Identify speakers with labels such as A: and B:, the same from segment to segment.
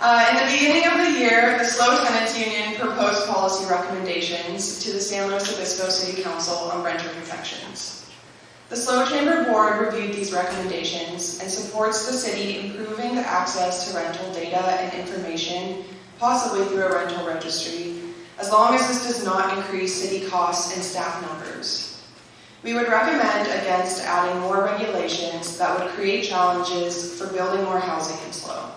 A: In the beginning of the year, the SLO Tenants Union proposed policy recommendations to the San Luis Obispo City Council on renter protections. The SLO Chamber Board reviewed these recommendations and supports the city improving the access to rental data and information, possibly through a rental registry, as long as this does not increase city costs and staff numbers. We would recommend against adding more regulations that would create challenges for building more housing in SLO.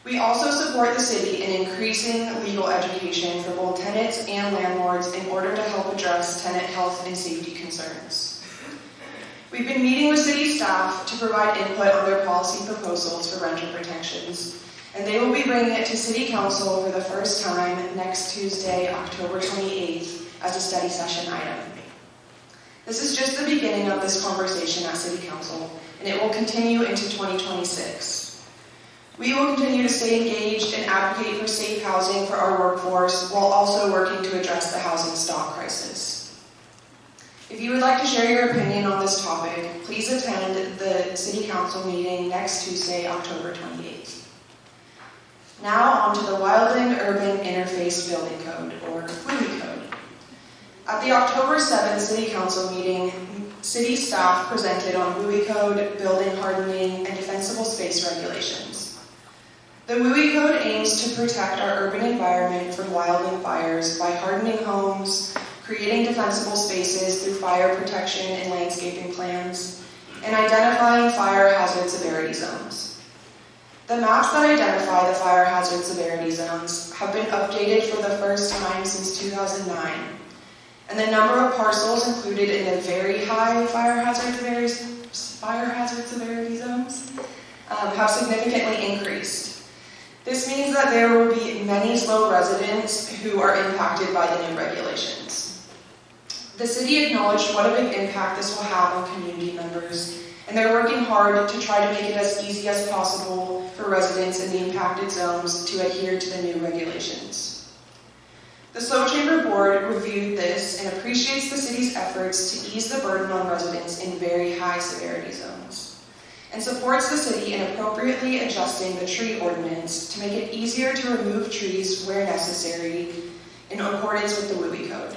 A: We also support the city in increasing legal education for both tenants and landlords in order to help address tenant health and safety concerns. We've been meeting with city staff to provide input on their policy proposals for renter protections, and they will be bringing it to City Council for the first time next Tuesday, October 28th, as a study session item. This is just the beginning of this conversation at City Council, and it will continue into 2026. We will continue to stay engaged and advocate for safe housing for our workforce while also working to address the housing stock crisis. If you would like to share your opinion on this topic, please attend the City Council meeting next Tuesday, October 28th. Now on to the Wildland-Urban Interface Building Code, or WUI Code. At the October 7th City Council meeting, city staff presented on WUI Code, building hardening, and defensible space regulations. The WUI Code aims to protect our urban environment from wildland fires by hardening homes, creating defensible spaces through fire protection and landscaping plans, and identifying fire hazard severity zones. The maps that identify the fire hazard severity zones have been updated for the first time since 2009, and the number of parcels included in the very high fire hazard severity zones have significantly increased. This means that there will be many SLO residents who are impacted by the new regulations. The city acknowledged what a big impact this will have on community members, and they're working hard to try to make it as easy as possible for residents in the impacted zones to adhere to the new regulations. The SLO Chamber Board reviewed this and appreciates the city's efforts to ease the burden on residents in very high severity zones, and supports the city in appropriately adjusting the tree ordinance to make it easier to remove trees where necessary in accordance with the WUI Code.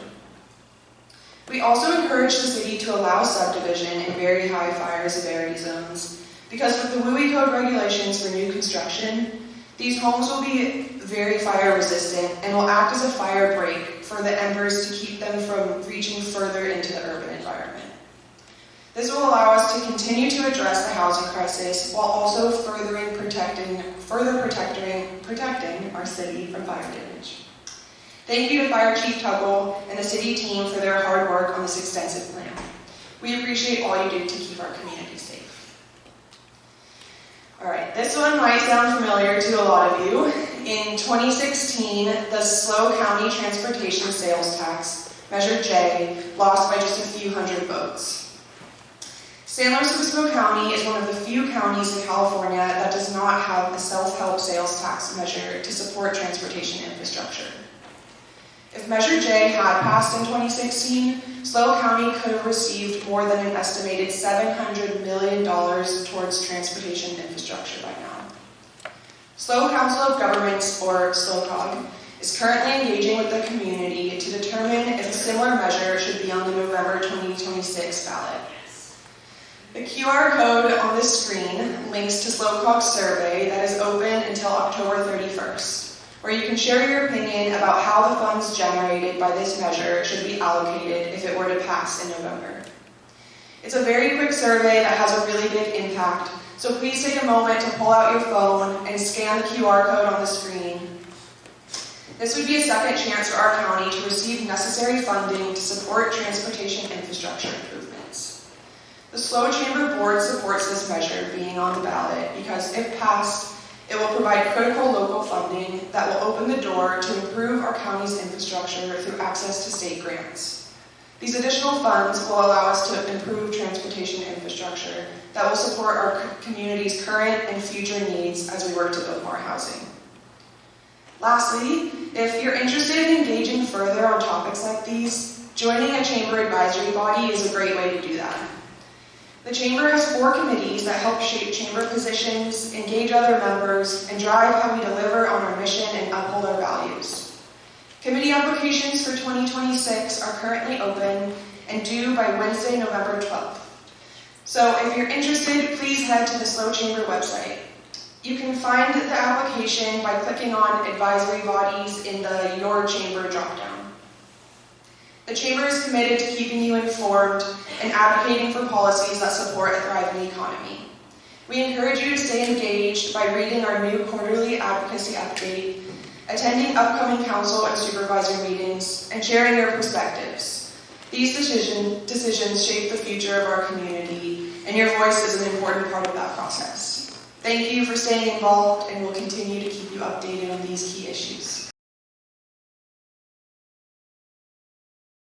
A: We also encourage the city to allow subdivision in very high fire severity zones because with the WUI Code regulations for new construction, these homes will be very fire resistant and will act as a fire break for the embers to keep them from reaching further into the urban environment. This will allow us to continue to address the housing crisis while also further protecting our city from fire damage. Thank you to Fire Chief Tuggle and the city team for their hard work on this extensive plan. We appreciate all you do to keep our community safe. Alright, this one might sound familiar to a lot of you. In 2016, the SLO County Transportation Sales Tax, Measure J, lost by just a few hundred votes. San Luis Obispo County is one of the few counties in California that does not have a self-help sales tax measure to support transportation infrastructure. If Measure J had passed in 2016, SLO County could have received more than an estimated $700 million towards transportation infrastructure by now. SLO Council of Governments, or SLOCOG, is currently engaging with the community to determine if a similar measure should be on the November 2026 ballot. The QR code on this screen links to SLOCOG's survey that is open until October 31st, where you can share your opinion about how the funds generated by this measure should be allocated if it were to pass in November. It's a very quick survey that has a really big impact, so please take a moment to pull out your phone and scan the QR code on the screen. This would be a second chance for our county to receive necessary funding to support transportation infrastructure improvements. The SLO Chamber Board supports this measure being on the ballot because if passed, it will provide critical local funding that will open the door to improve our county's infrastructure through access to state grants. These additional funds will allow us to improve transportation infrastructure that will support our community's current and future needs as we work to build more housing. Lastly, if you're interested in engaging further on topics like these, joining a chamber advisory body is a great way to do that. The Chamber has 4 committees that help shape Chamber positions, engage other members, and drive how we deliver on our mission and uphold our values. Committee applications for 2026 are currently open and due by Wednesday, November 12th. So if you're interested, please head to the SLO Chamber website. You can find the application by clicking on Advisory Bodies in the Your Chamber dropdown. The Chamber is committed to keeping you informed and advocating for policies that support a thriving economy. We encourage you to stay engaged by reading our new quarterly advocacy update, attending upcoming council and supervisor meetings, and sharing your perspectives. These decisions shape the future of our community, and your voice is an important part of that process. Thank you for staying involved, and we'll continue to keep you updated on these key issues.